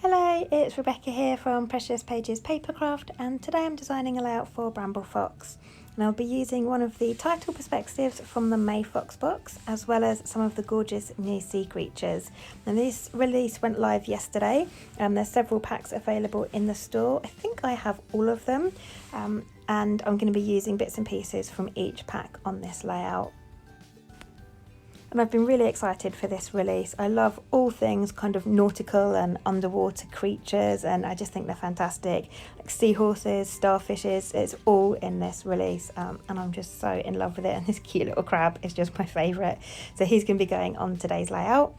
Hello, it's Rebecca here from Precious Pages Papercraft, and today I'm designing a layout for Bramble Fox. And I'll be using one of the title perspectives from the May Fox box, as well as some of the gorgeous new sea creatures. And this release went live yesterday. There's several packs available in the store. I think I have all of them, and I'm going to be using bits and pieces from each pack on this layout. And I've been really excited for this release. I love all things kind of nautical and underwater creatures, and I just think they're fantastic. Like seahorses, starfishes, it's all in this release, and I'm just so in love with it. And this cute little crab is just my favourite. So he's going to be going on today's layout.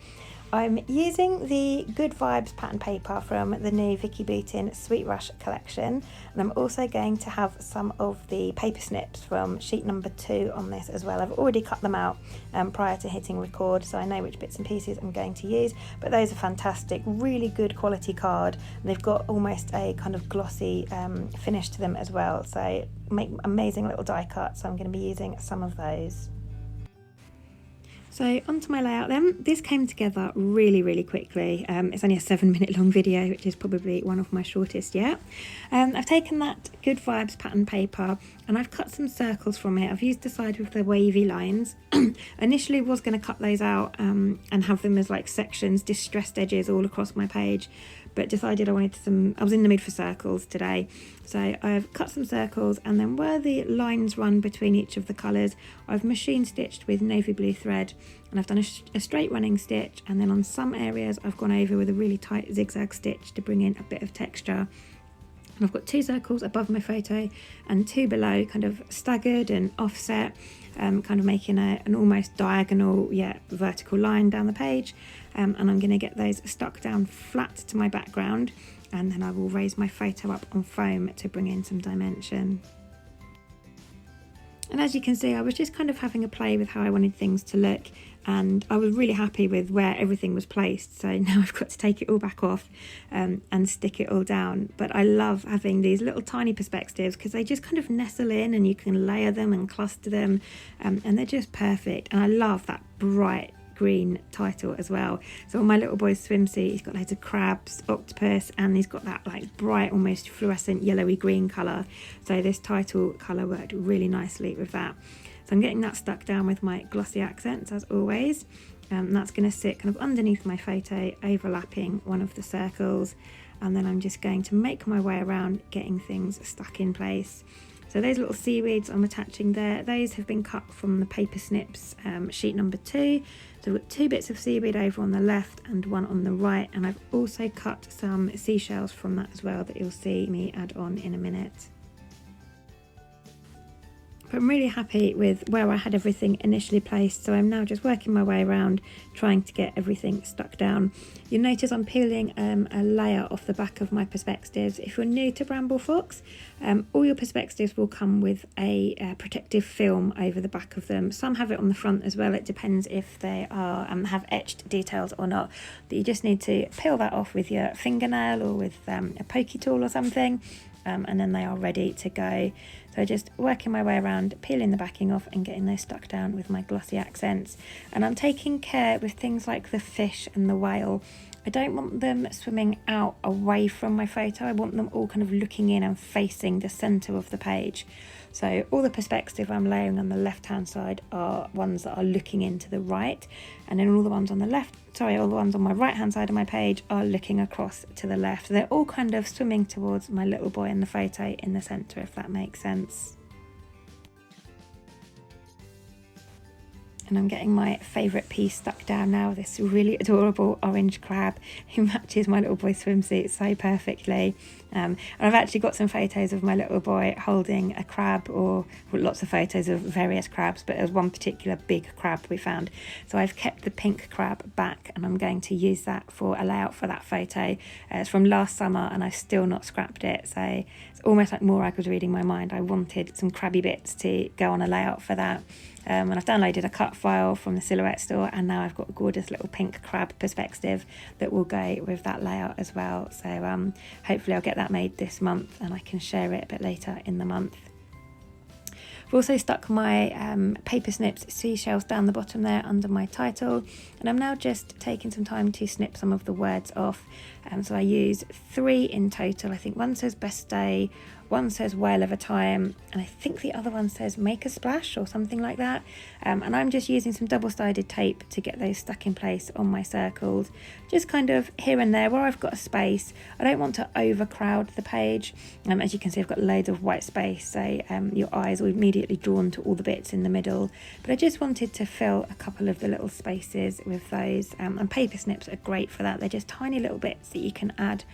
I'm using the Good Vibes pattern paper from the new Vicky Bootin Sweet Rush collection, and I'm also going to have some of the paper snips from sheet number 2 on this as well. I've already cut them out prior to hitting record, so I know which bits and pieces I'm going to use, but those are fantastic, really good quality card, and they've got almost a kind of glossy finish to them as well, so make amazing little die cuts, so I'm going to be using some of those. So onto my layout then. This came together really quickly. It's only a 7-minute long video, which is probably one of my shortest yet. I've taken that Good Vibes pattern paper and I've cut some circles from it. I've used the side with the wavy lines. Initially was going to cut those out and have them as like sections, distressed edges all across my page, but decided I was in the mood for circles today. So I've cut some circles, and then where the lines run between each of the colours, I've machine stitched with navy blue thread, and I've done a straight running stitch, and then on some areas I've gone over with a really tight zigzag stitch to bring in a bit of texture. And I've got 2 circles above my photo and 2 below, kind of staggered and offset, kind of making an almost diagonal yet vertical line down the page. And I'm going to get those stuck down flat to my background, and then I will raise my photo up on foam to bring in some dimension. And as you can see, I was just kind of having a play with how I wanted things to look, and I was really happy with where everything was placed. So now I've got to take it all back off and stick it all down. But I love having these little tiny perspectives because they just kind of nestle in and you can layer them and cluster them, and they're just perfect. And I love that bright green title as well. So on my little boy's swimsuit, he's got loads of crabs, octopus, and he's got that like bright, almost fluorescent yellowy green colour. So this title colour worked really nicely with that. So I'm getting that stuck down with my glossy accents as always. And that's going to sit kind of underneath my photo, overlapping one of the circles. And then I'm just going to make my way around getting things stuck in place. So those little seaweeds I'm attaching there, those have been cut from the Paper Snips sheet number 2. So I've got 2 bits of seaweed over on the left and 1 on the right, and I've also cut some seashells from that as well that you'll see me add on in a minute. But I'm really happy with where I had everything initially placed, so I'm now just working my way around trying to get everything stuck down. You'll notice I'm peeling a layer off the back of my perspectives. If you're new to Bramble Fox, all your perspectives will come with a protective film over the back of them. Some have it on the front as well. It depends if they are have etched details or not. But you just need to peel that off with your fingernail or with a pokey tool or something. And then they are ready to go. So just working my way around, peeling the backing off and getting those stuck down with my glossy accents. And I'm taking care with things like the fish and the whale. I don't want them swimming out away from my photo. I want them all kind of looking in and facing the centre of the page. So all the perspective I'm layering on the left hand side are ones that are looking into the right, and then all the ones on my right hand side of my page are looking across to the left. They're all kind of swimming towards my little boy in the photo in the centre, if that makes sense. And I'm getting my favourite piece stuck down now, this really adorable orange crab who matches my little boy's swimsuit so perfectly. And I've actually got some photos of my little boy holding a crab, or lots of photos of various crabs, but there's one particular big crab we found. So I've kept the pink crab back, and I'm going to use that for a layout for that photo. It's from last summer and I've still not scrapped it, so it's almost like Morag was reading my mind. I wanted some crabby bits to go on a layout for that. And I've downloaded a cut file from the Silhouette store, and now I've got a gorgeous little pink crab perspective that will go with that layout as well. So hopefully I'll get that made this month and I can share it a bit later in the month. I've also stuck my Paper Snips seashells down the bottom there under my title, and I'm now just taking some time to snip some of the words off. So I use 3 in total. I think one says best day, one says whale of a time, and I think the other one says make a splash or something like that. And I'm just using some double-sided tape to get those stuck in place on my circles, just kind of here and there where I've got a space. I don't want to overcrowd the page. As you can see, I've got loads of white space, so your eyes are immediately drawn to all the bits in the middle. But I just wanted to fill a couple of the little spaces with those, and Paper Snips are great for that. They're just tiny little bits that you can add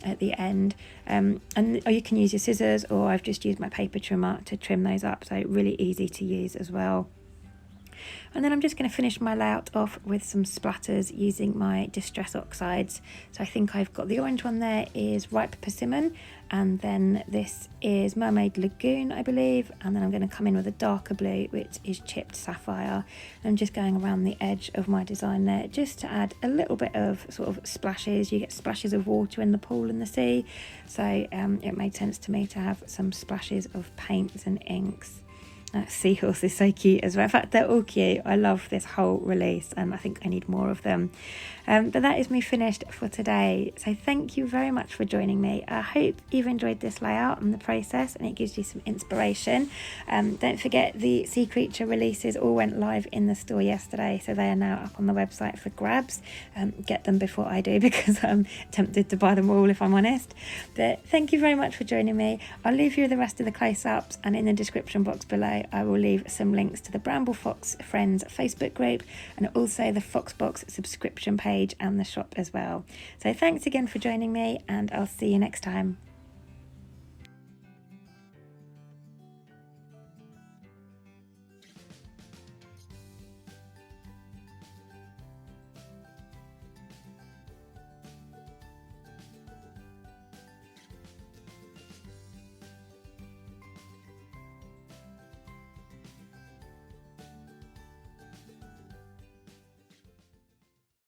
at the end, or you can use your scissors, or I've just used my paper trimmer to trim those up, so really easy to use as well. And then I'm just going to finish my layout off with some splatters using my Distress Oxides. So I think I've got the orange one there is Ripe Persimmon, and then this is Mermaid Lagoon, I believe, and then I'm going to come in with a darker blue, which is Chipped Sapphire. And I'm just going around the edge of my design there just to add a little bit of sort of splashes. You get splashes of water in the pool and the sea, so it made sense to me to have some splashes of paints and inks. That seahorse is so cute as well. In fact, they're all cute. I love this whole release, and I think I need more of them. But that is me finished for today. So thank you very much for joining me. I hope you've enjoyed this layout and the process, and it gives you some inspiration. Don't forget the Sea Creature releases all went live in the store yesterday, so they are now up on the website for grabs. Get them before I do, because I'm tempted to buy them all, if I'm honest. But thank you very much for joining me. I'll leave you the rest of the close-ups, and in the description box below I will leave some links to the Bramble Fox Friends Facebook group, and also the Foxbox subscription page and the shop as well. So thanks again for joining me, and I'll see you next time.